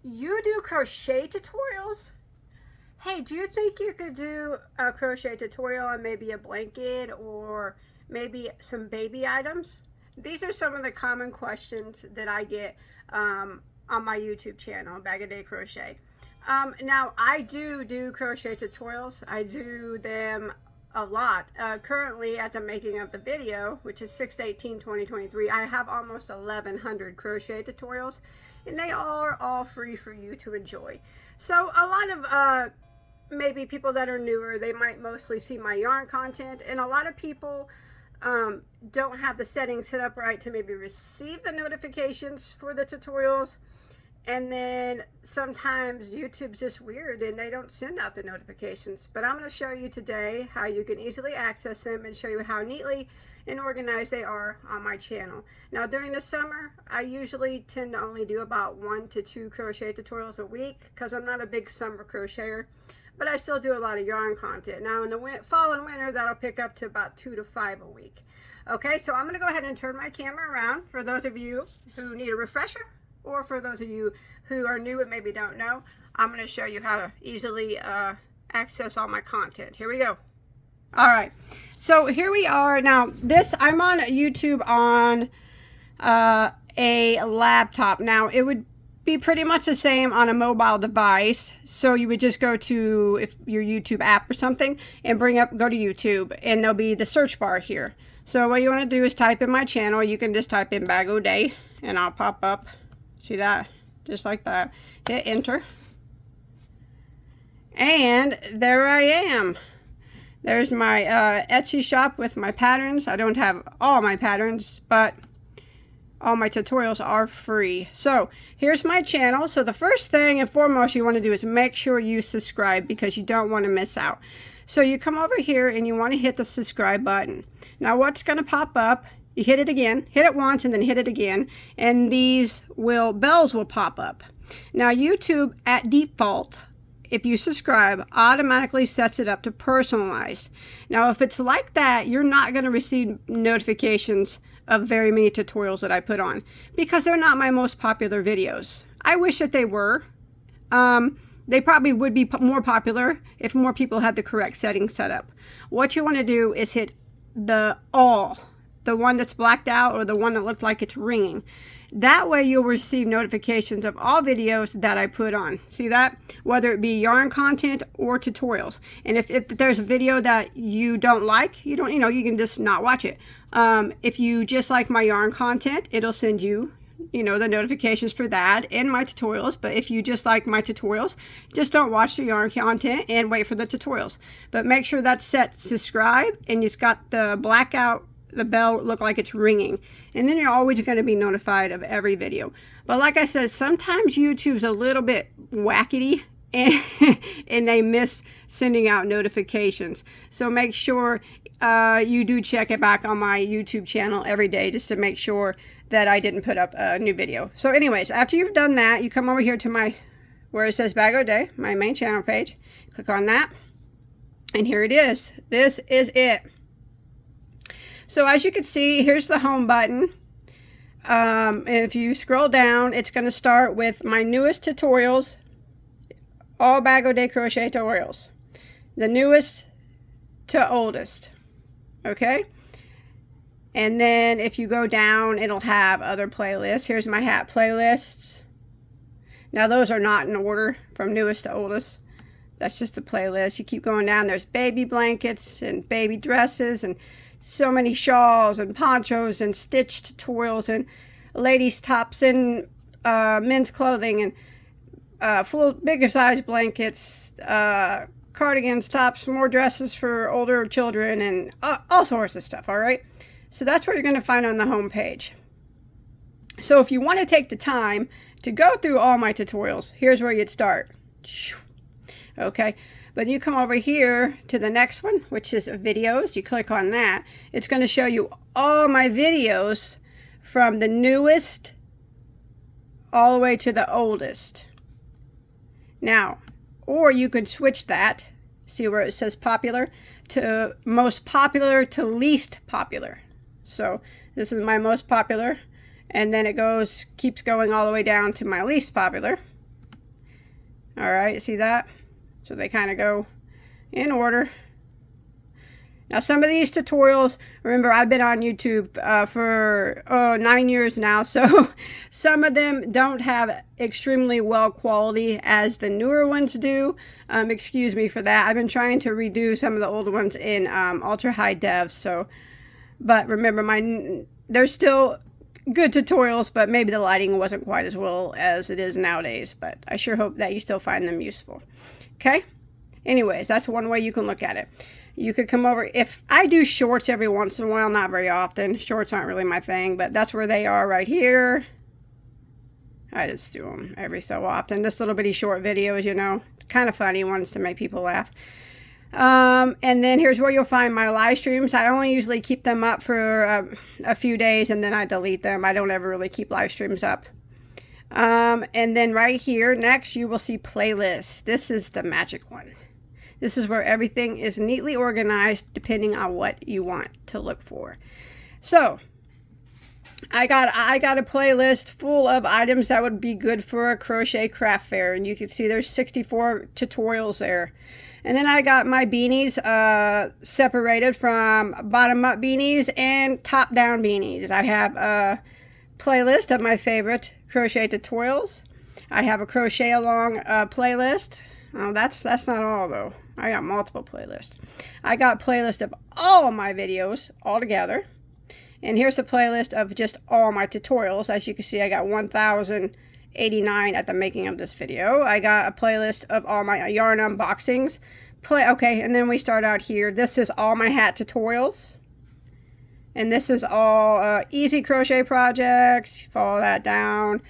You do crochet tutorials? Hey, do you think you could do a crochet tutorial on maybe a blanket or maybe some baby items? These are some of the common questions that I get on my YouTube channel, Bagoday Crochet. Now, I do crochet tutorials. I do them a lot. Currently, at the making of the video, which is 6/18/2023, I have almost 1,100 crochet tutorials, and they are all free for you to enjoy. So a lot of maybe people that are newer, they might mostly see my yarn content, and a lot of people don't have the settings set up right to maybe receive the notifications for the tutorials. And then sometimes YouTube's just weird and they don't send out the notifications. But I'm going to show you today how you can easily access them and show you how neatly and organized they are on my channel. Now during the summer, I usually tend to only do about 1 to 2 crochet tutorials a week because I'm not a big summer crocheter. But I still do a lot of yarn content. Now in the fall and winter, that'll pick up to about 2 to 5 a week. Okay, so I'm going to go ahead and turn my camera around for those of you who need a refresher, or for those of you who are new and maybe don't know. I'm going to show you how to easily access all my content. Here we go. All right, so here we are. Now this, I'm on YouTube on a laptop. Now it would be pretty much the same on a mobile device. So you would just go to your YouTube app or something and go to YouTube, and there'll be the search bar here. So what you want to do is type in my channel. You can just type in Bagoday and I'll pop up. See that? Just like that. Hit enter. And there I am. There's my Etsy shop with my patterns. I don't have all my patterns, but all my tutorials are free. So here's my channel. So the first thing and foremost you want to do is make sure you subscribe, because you don't want to miss out. So you come over here and you want to hit the subscribe button. Now what's going to pop up, you hit it again, hit it once and then hit it again, and these bells will pop up. Now YouTube at default, if you subscribe, automatically sets it up to personalized. Now if it's like that, you're not going to receive notifications of very many tutorials that I put on, because they're not my most popular videos. I wish that they were. They probably would be more popular if more people had the correct settings set up. What you want to do is hit the one that's blacked out, or the one that looked like it's ringing. That way you'll receive notifications of all videos that I put on. See that? Whether it be yarn content or tutorials. And if there's a video that you don't like, you can just not watch it. If you just like my yarn content, it'll send you, the notifications for that and my tutorials. But if you just like my tutorials, just don't watch the yarn content and wait for the tutorials. But make sure that's set to subscribe and it's got the blackout, the bell look like it's ringing, and then you're always going to be notified of every video. But like I said, sometimes YouTube's a little bit wackety and they miss sending out notifications. So make sure you do check it back on my YouTube channel every day, just to make sure that I didn't put up a new video. So anyways, after you've done that, you come over here to where it says Bagoday, my main channel page. Click on that, and here it is. This is it. So as you can see, here's the home button. If you scroll down, it's going to start with my newest tutorials, all Bagoday crochet tutorials, the newest to oldest. Okay, and then if you go down, it'll have other playlists. Here's my hat playlists. Now those are not in order from newest to oldest. That's just a playlist. You keep going down, there's baby blankets and baby dresses and so many shawls and ponchos and stitch tutorials and ladies tops and men's clothing and bigger size blankets, cardigans, tops, more dresses for older children, and all sorts of stuff. All right, so that's what you're going to find on the home page. So if you want to take the time to go through all my tutorials, here's where you'd start. Okay, but you come over here to the next one, which is videos. You click on that. It's going to show you all my videos from the newest all the way to the oldest. Now, or you could switch that, see where it says popular, to most popular to least popular. So this is my most popular, and then it keeps going all the way down to my least popular. All right, see that? So they kind of go in order. Now, some of these tutorials, remember, I've been on YouTube for 9 years now, so some of them don't have extremely well quality as the newer ones do. Excuse me for that. I've been trying to redo some of the older ones in ultra high def, so, but remember, there's still good tutorials, but maybe the lighting wasn't quite as well as it is nowadays, but I sure hope that you still find them useful. Okay? Anyways, that's one way you can look at it. You could come over. If I do shorts every once in a while, not very often. Shorts aren't really my thing, but that's where they are right here. I just do them every so often. This little bitty short videos, you know, kind of funny ones to make people laugh. And then here's where you'll find my live streams. I only usually keep them up for a few days and then I delete them. I don't ever really keep live streams up. And then right here, next, you will see playlists. This is the magic one. This is where everything is neatly organized depending on what you want to look for. So, I got a playlist full of items that would be good for a crochet craft fair. And you can see there's 64 tutorials there. And then I got my beanies separated from bottom-up beanies and top-down beanies. I have a playlist of my favorite crochet tutorials. I have a crochet along playlist. Oh, that's not all though. I got multiple playlists. I got a playlist of all of my videos all together. And here's a playlist of just all my tutorials. As you can see, I got 1,089 at the making of this video. I got a playlist of all my yarn unboxings. Okay, and then we start out here. This is all my hat tutorials. And this is all easy crochet projects. Follow that down.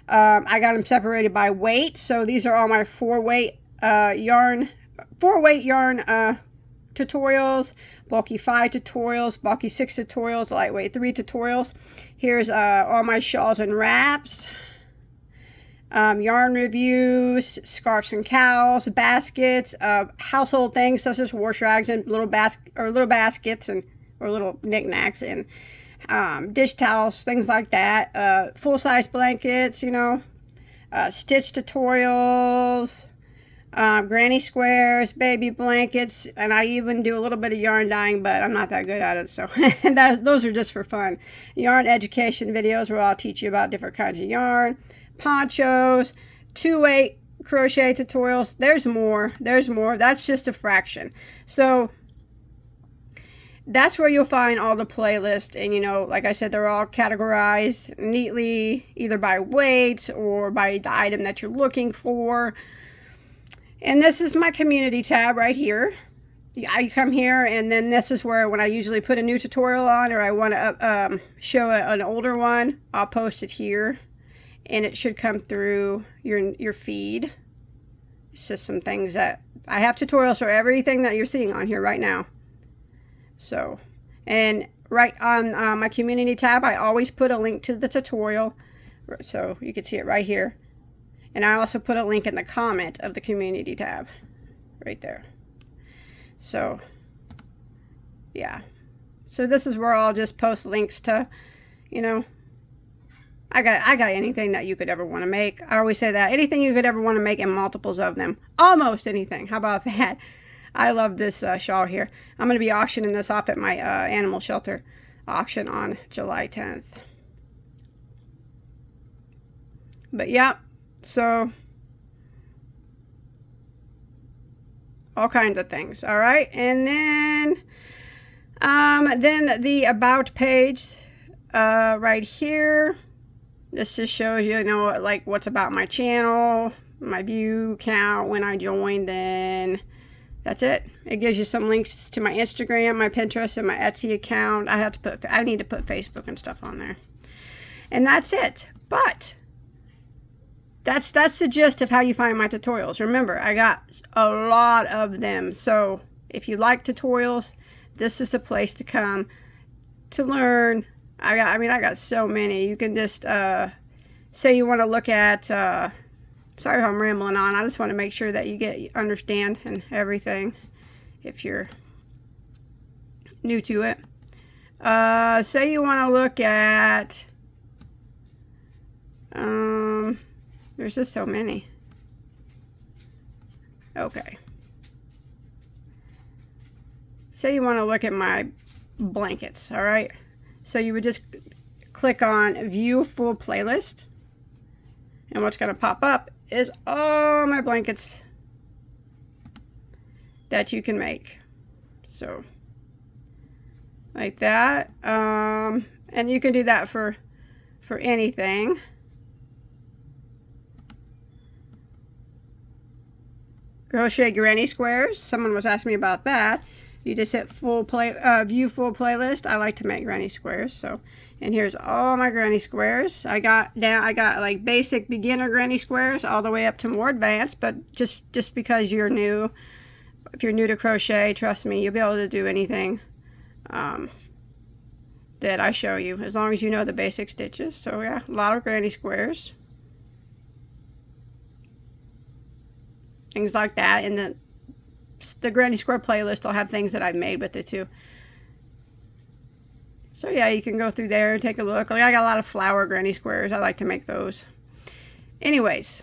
I got them separated by weight. So these are all my 4-weight yarn tutorials, bulky 5 tutorials, bulky 6 tutorials, lightweight 3 tutorials. Here's all my shawls and wraps, yarn reviews, scarves and cowls, baskets, household things such as wash rags and little baskets and or little knickknacks and dish towels, things like that. Full-size blankets, you know, stitch tutorials, granny squares, baby blankets, and I even do a little bit of yarn dyeing, but I'm not that good at it, so those are just for fun. Yarn education videos where I'll teach you about different kinds of yarn, ponchos, 2-weight crochet tutorials. There's more. That's just a fraction. So that's where you'll find all the playlists, and you know, like I said, they're all categorized neatly, either by weight or by the item that you're looking for. And this is my community tab right here. I come here, and then this is where when I usually put a new tutorial on, or I want to show an older one, I'll post it here, and it should come through your feed. It's just some things that I have tutorials for everything that you're seeing on here right now. So, and right on my community tab, I always put a link to the tutorial, so you can see it right here. And I also put a link in the comment of the community tab, right there. So, yeah. So this is where I'll just post links to, you know, I got anything that you could ever want to make. I always say that. Anything you could ever want to make and multiples of them. Almost anything. How about that? I love this shawl here. I'm going to be auctioning this off at my animal shelter auction on July 10th. But yeah, so all kinds of things. All right, and then the about page right here. This just shows you, like what's about my channel, my view count, when I joined, and that's it. It gives you some links to my Instagram, my Pinterest, and my Etsy account. I need to put Facebook and stuff on there. And that's it. But that's the gist of how you find my tutorials. Remember, I got a lot of them. So if you like tutorials, this is a place to come to learn. I got so many. You can just say you want to look at sorry if I'm rambling on. I just want to make sure that you understand and everything if you're new to it. Say you want to look at there's just so many. Okay. Say you want to look at my blankets, all right? So you would just click on View Full Playlist. And what's going to pop up is all my blankets that you can make. So, like that. And you can do that for anything. Crochet granny squares. Someone was asking me about that. You just hit view full playlist. I like to make granny squares. So, and here's all my granny squares. I got like basic beginner granny squares all the way up to more advanced. But just because you're new, if you're new to crochet, trust me, you'll be able to do anything that I show you, as long as you know the basic stitches. So yeah, a lot of granny squares, things like that. And the granny square playlist will have things that I've made with it too. So yeah, you can go through there and take a look. I got a lot of flower granny squares. I like to make those. Anyways,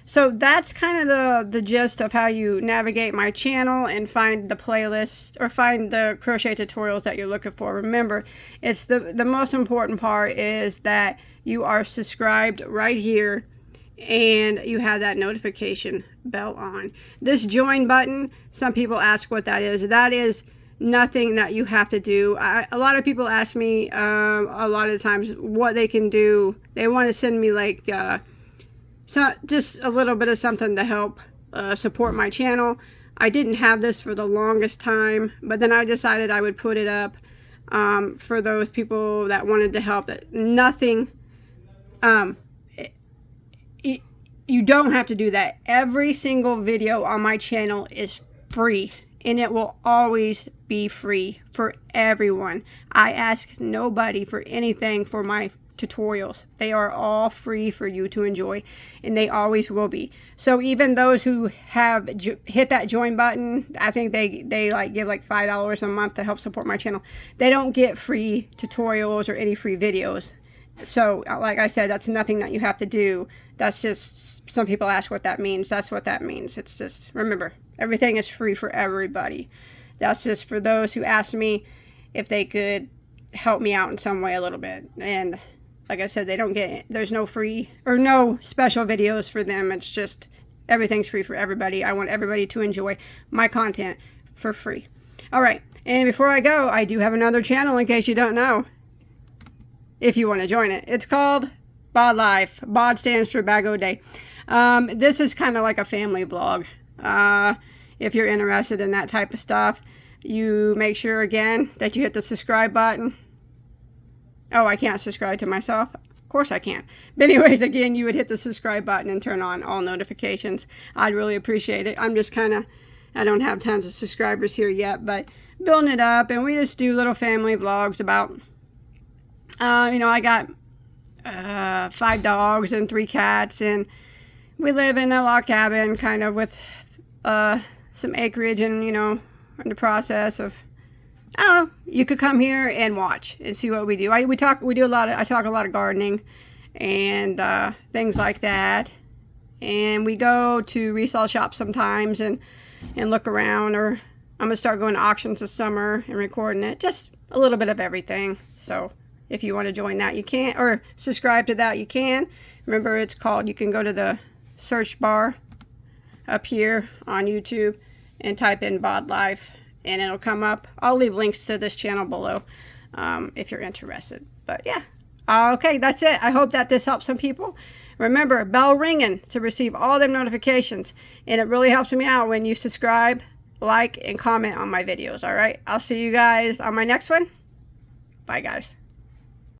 so that's kind of the gist of how you navigate my channel and find the playlist or find the crochet tutorials that you're looking for. Remember, it's the most important part is that you are subscribed right here and you have that notification bell on. This join button, some people ask what that is. That is nothing that you have to do. A lot of people ask me a lot of times what they can do. They want to send me like so just a little bit of something to help support my channel. I didn't have this for the longest time, but then I decided I would put it up for those people that wanted to help. Nothing, you don't have to do that. Every single video on my channel is free, and it will always be free for everyone. I ask nobody for anything for my tutorials. They are all free for you to enjoy, and they always will be. So even those who have hit that join button, I think they like give like $5 a month to help support my channel. They don't get free tutorials or any free videos. So like I said, that's nothing that you have to do. That's just, some people ask what that means. That's what that means. It's just, remember, everything is free for everybody. That's just for those who asked me if they could help me out in some way a little bit. And like I said, they don't get, there's no free or no special videos for them. It's just, everything's free for everybody. I want everybody to enjoy my content for free. All right. And before I go, I do have another channel in case you don't know, if you want to join it. It's called Bod Life. Bod stands for Bagoday. This is kind of like a family vlog. If you're interested in that type of stuff, you make sure again that you hit the subscribe button. Oh, I can't subscribe to myself. Of course I can't. But anyways, again, you would hit the subscribe button and turn on all notifications. I'd really appreciate it. I'm just kind of, I don't have tons of subscribers here yet, but building it up. And we just do little family vlogs about, you know, I got 5 dogs and 3 cats, and we live in a log cabin kind of with some acreage, and you know, in the process of, I don't know, you could come here and watch and see what we do. I talk a lot of gardening and things like that, and we go to resale shops sometimes and look around, or I'm gonna start going to auctions this summer and recording it, just a little bit of everything. So if you want to join that, you can, or subscribe to that, you can. Remember, it's called, you can go to the search bar up here on YouTube and type in Bod Life, and it'll come up. I'll leave links to this channel below if you're interested. But yeah, okay, that's it. I hope that this helps some people. Remember, bell ringing to receive all them notifications, and it really helps me out when you subscribe, like, and comment on my videos. All right, I'll see you guys on my next one. Bye, guys.